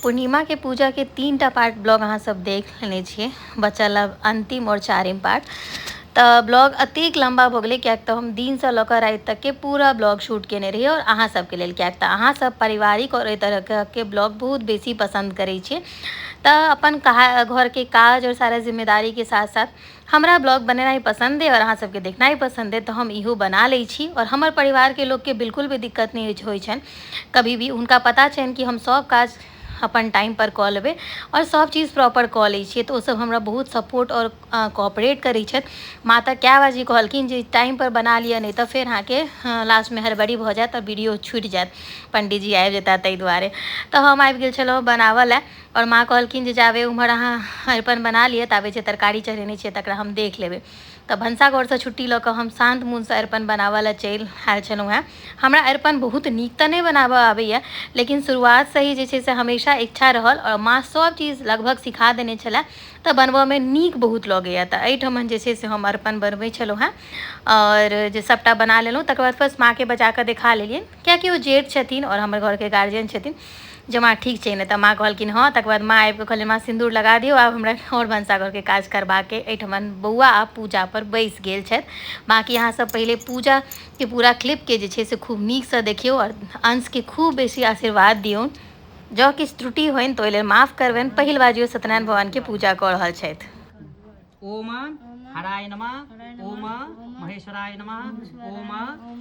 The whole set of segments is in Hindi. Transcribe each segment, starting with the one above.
पूर्णिमा के पूजा के 3टा पार्ट ब्लॉग अहाँ सब देख लेने छिए, बचल अब अंतिम और चारिम पार्ट। तो ब्लॉग अतिक लंबा भ गेलै क्या तो हम दिन से लकर रात तक के पूरा ब्लॉग शूट केने रहिए और अहाँ सबके लेल क्या तो अहाँ सब पारिवारिक और एहि तरह के ब्लॉग बहुत बेसी पसंद करै छिए। तो अपन घर के काज और सारा जिम्मेदारी के साथ साथ हमरा ब्लॉग बनेना ही पसंद है और अहाँ सबके देखना ही पसंद है, तो हम इहो बना लै छी। और हमर परिवार के लोग के बिल्कुल भी दिक्कत नहीं होइ छन, कभी भी उनका पता छन कि हम सब काज अपन टाइम पर कऽ लेबै और सब चीज़ प्रॉपर कऽ लै छिए। तो ओ सब हमरा बहुत सपोर्ट और कोऑपरेट करै छथि। माता क्या बाजी कहलखिन जे टाइम पर बना लिया, नहीं तो फिर अहाँके लास्ट में हड़बड़ी भ जायत और वीडियो छूटि जायत, पंडित जी आबि जेता ताहि दुआरे। तो हम आबि गेल छलहुँ बनावऽ लए और माँ कहलखिन जे जाबे उम्हर अहाँ अरिपन बना लिए ताबे जे तरकारी चढ़ेने छिए तकरा हम देख लेबै। तो भनसाघर से छुट्टी लऽ कऽ हम शांत मन से अरिपन बनावऽ लए चलि आयल छलहुँ हेँ। हमरा अरिपन बहुत नीक तऽ नहि बनाबऽ आबैए, लेकिन शुरुआत से ही जे छै से हमेशा इच्छा रहल और माँ सब चीज़ लगभग सिखा देने छलै, तो बनबऽ में नीक बहुत लगैए। तो एहिठमन जे छै से हम अरिपन बनबै छलहुँ हेँ और जे सबटा बना लेलहुँ तकर बाद फर्स्ट माँ के बजा कऽ देखा लेलियनि, कियाकि ओ जेठ छथिन और हमर घर के गार्जियन छथिन, जे माँ ठीक छै ने। तो माँ कहलखिन हाँ। तकर बाद माँ आबि कऽ कहलियै माँ सिन्दूर लगा दियौ, आब हमरा और भनसाघर के काज करबाके। एहिठमन बौआ आब पूजा पर बैस गेल छथि। बाकी अहाँ सब पहले पूजा के पूरा क्लिप के जे छै से खूब नीक से देखियौ और अंश के खूब बेसी आशीर्वाद दियौ। जँ किछु त्रुटि होइन तो ओहि लेल माफ करबनि। पहिल बाजियो सत्यनारायण भगवान के पूजा कऽ रहल छथि। ओम हराय नमः, ओम महेश्वराय नमः, ओम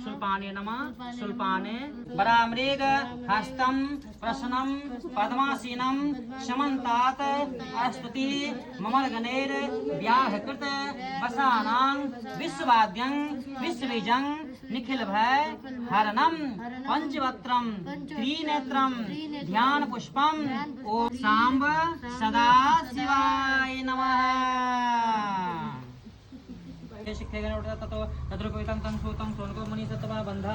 शूलपाणे नमः, शूलपाणे वरामृग हस्तं प्रसन्नं पद्मासीनं समन्तात अस्तुति ममर्गणैर व्याहकृत वसानां विश्ववाद्यं विश्वबीजं निखिल भय हरणं पंचवक्त्रं त्रिनेत्रं ध्यान पुष्पं ओम सांब सदा शिवाय नमः। शिक्षेगण ततो तद्रुपवितं तं सूतं सोनको मुनि सत्वा बन्धः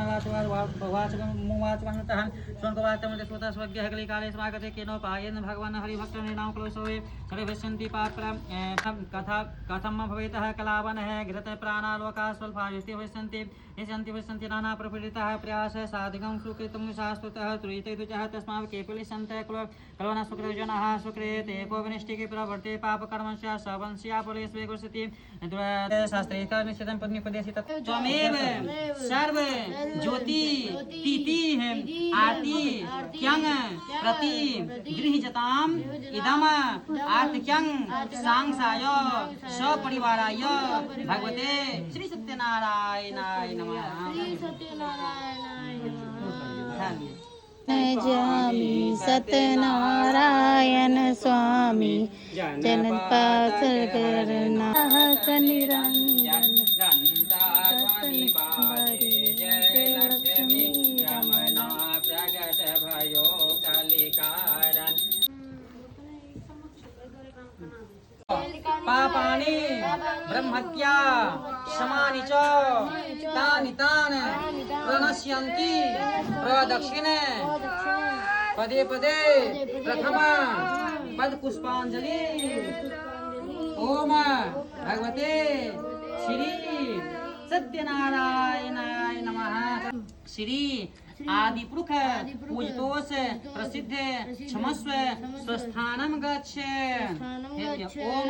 वाचकमुवाच वहन्तः सोनको वातमते स्वतः स्वज्ञः कलिकाले समागते केनो पायेन भगवान् हरिभक्तं नाम क्लोसोवे सर्वे पश्यन्ति पात्रं कथा कथम भवेतः कलावनः घृत प्राणालोका स्वल्पायुस्ते पश्यन्ति नाना प्रफुल्लितः प्रयासः साधिकं सुकृतं शास्त्रतः त्रुयते तुजः तस्मात् केपलिसन्तः कलवना सुकृतजनः सुकृते एको विनिष्टिके प्रवर्ते पापकर्मस्य सवंश्यापले स्वीकुर्वति शास्त्रे निश्चितं पत्नीपदेशि त्वमेव सर्व ज्योति तिथिः आरती क्यं प्रति गृहजताम् इदम् आर्तिक्यं सांसाय सपरिवाराय भगवते श्री सत्यनारायणाय नमः। जामि सत्यनारायण स्वामी जनपास करना निरंजन जय लक्ष्मी रमना प्रगट भयो कलिकारण। पापानि ब्रह्मत्या समानि च तानि तान् प्रणश्यन्ति प्रदक्षिणे पदे पदे प्रथम पद पुष्पांजलि। ओम भगवते श्री सत्यनारायणाय नमः। श्री आदिपुरुष पूजतोष प्रसिद्ध क्षमस्व स्वस्थानम गच्छ। ओम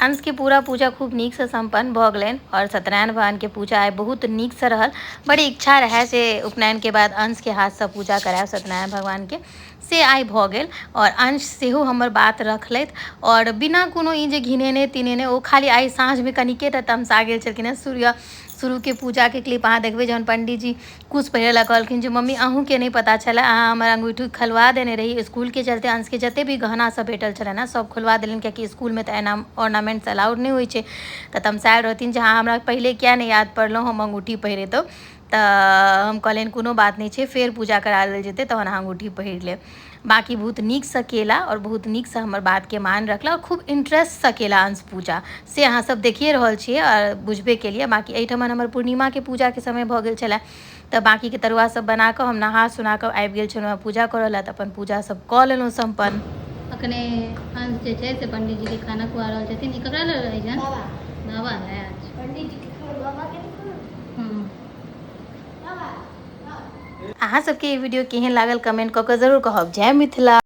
अंश के पूरा पूजा खूब नीक से संपन्न भ गेलनि और सत्यनारायण भगवान के पूजा आइ बहुत नीक से रहल। बड़ी इच्छा रहे से उपनयन के बाद अंश के हाथ से पूजा करायब सत्यनारायण भगवान के, से आइ भ गेल। और अंश सेहो हमर बात रखलथि और बिना कोनो ई जे घिनेने तिनेने, ओ खाली आइ साँझ में कनिके टा तमसा गेल छलखिन। शुरू के पूजा के क्लिप अहाँ देखबै, जहन पंडित जी कुछ पहिरे ला कहलखिन जे मम्मी अहूँ के नहीं पता चला, अहाँ हमर अंगूठी खलवा देने रही। स्कूल के चलते अंश के जते भी गहना सब भेटल छलै ना सब खोलवा देलिन, कियाकि स्कूल में तो एना ऑर्नामेंट्स अलाउड नहीं होइ छै। तो तमसायल रहथिन जे हाँ हमरा पहले क्या नहीं याद पड़लो हम अंगूठी पहिरेतौ। तो हम कहलियनि कोनो बात नहीं छै, फेर पूजा करा देल जेतै तहन अहाँ अंगूठी पहिर लेब। बाकी बहुत नीक से केला और बहुत नीक से हमर बात के मान रखला और खूब इंटरेस्ट से केला अंश पूजा, से अहाँ सब देखिए रहल छियै और बुझबे के लिए। बाकी एहिठमन हमर पूर्णिमा के पूजा के समय भ गेल छलै, तो बाकी के तरुआ सब बना कऽ हम नहा सुना कऽ आबि गेल छलहुँ पूजा करऽ लए। तऽ अपन पूजा सब कऽ लेलहुँ सम्पन्न। अखने अंश जे छै से पंडित जी के खाना खुआ रहल छथिन। ई ककरा लग रहै छनि? बाबा है आज पंडित जी के बाबा के। अहाँ सबके ई वीडियो केहन लागल कमेंट कऽ के जरूर कहब। जय मिथिला।